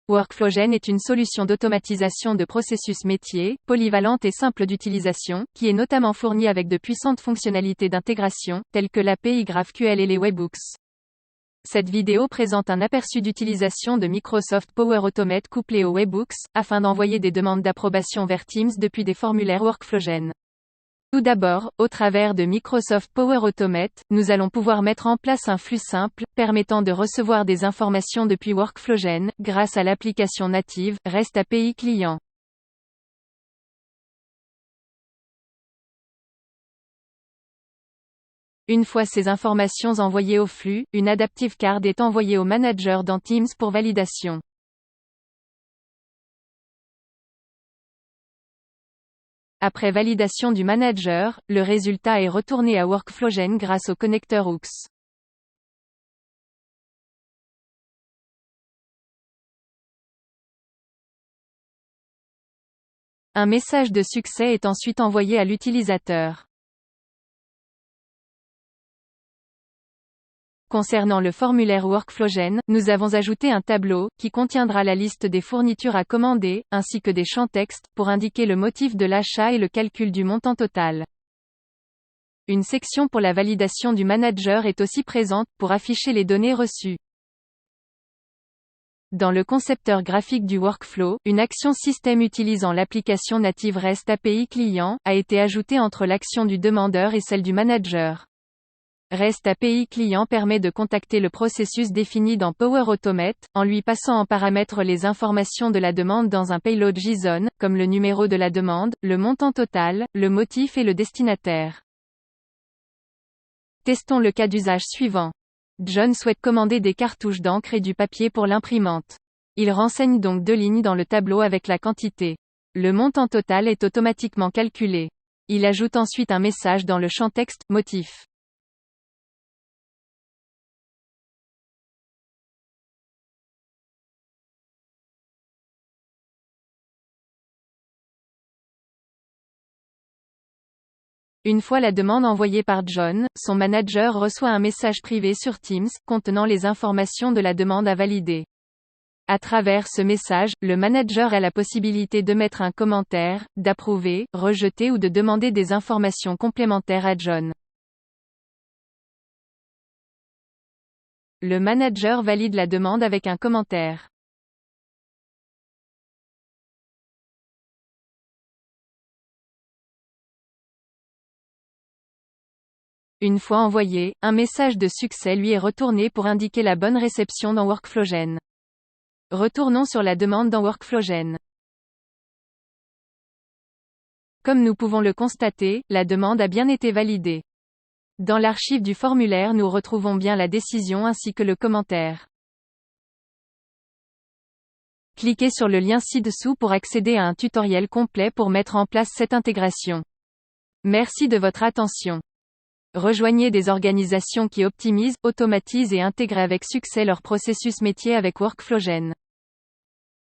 Workflowgen est une solution d'automatisation de processus métier, polyvalente et simple d'utilisation, qui est notamment fournie avec de puissantes fonctionnalités d'intégration, telles que l'API GraphQL et les Webhooks. Cette vidéo présente un aperçu d'utilisation de Microsoft Power Automate couplé aux Webhooks, afin d'envoyer des demandes d'approbation vers Teams depuis des formulaires Workflowgen. Tout d'abord, au travers de Microsoft Power Automate, nous allons pouvoir mettre en place un flux simple, permettant de recevoir des informations depuis Workflowgen, grâce à l'application native, REST API Client. Une fois ces informations envoyées au flux, une Adaptive Card est envoyée au manager dans Teams pour validation. Après validation du manager, le résultat est retourné à Workflowgen grâce au connecteur Hooks. Un message de succès est ensuite envoyé à l'utilisateur. Concernant le formulaire Workflowgen, nous avons ajouté un tableau, qui contiendra la liste des fournitures à commander, ainsi que des champs texte, pour indiquer le motif de l'achat et le calcul du montant total. Une section pour la validation du manager est aussi présente, pour afficher les données reçues. Dans le concepteur graphique du workflow, une action système utilisant l'application native REST API Client, a été ajoutée entre l'action du demandeur et celle du manager. REST API Client permet de contacter le processus défini dans Power Automate, en lui passant en paramètre les informations de la demande dans un payload JSON, comme le numéro de la demande, le montant total, le motif et le destinataire. Testons le cas d'usage suivant. John souhaite commander des cartouches d'encre et du papier pour l'imprimante. Il renseigne donc 2 lignes dans le tableau avec la quantité. Le montant total est automatiquement calculé. Il ajoute ensuite un message dans le champ texte, motif. Une fois la demande envoyée par John, son manager reçoit un message privé sur Teams, contenant les informations de la demande à valider. À travers ce message, le manager a la possibilité de mettre un commentaire, d'approuver, rejeter ou de demander des informations complémentaires à John. Le manager valide la demande avec un commentaire. Une fois envoyé, un message de succès lui est retourné pour indiquer la bonne réception dans Workflowgen. Retournons sur la demande dans Workflowgen. Comme nous pouvons le constater, la demande a bien été validée. Dans l'archive du formulaire, nous retrouvons bien la décision ainsi que le commentaire. Cliquez sur le lien ci-dessous pour accéder à un tutoriel complet pour mettre en place cette intégration. Merci de votre attention. Rejoignez des organisations qui optimisent, automatisent et intègrent avec succès leur processus métier avec Workflowgen.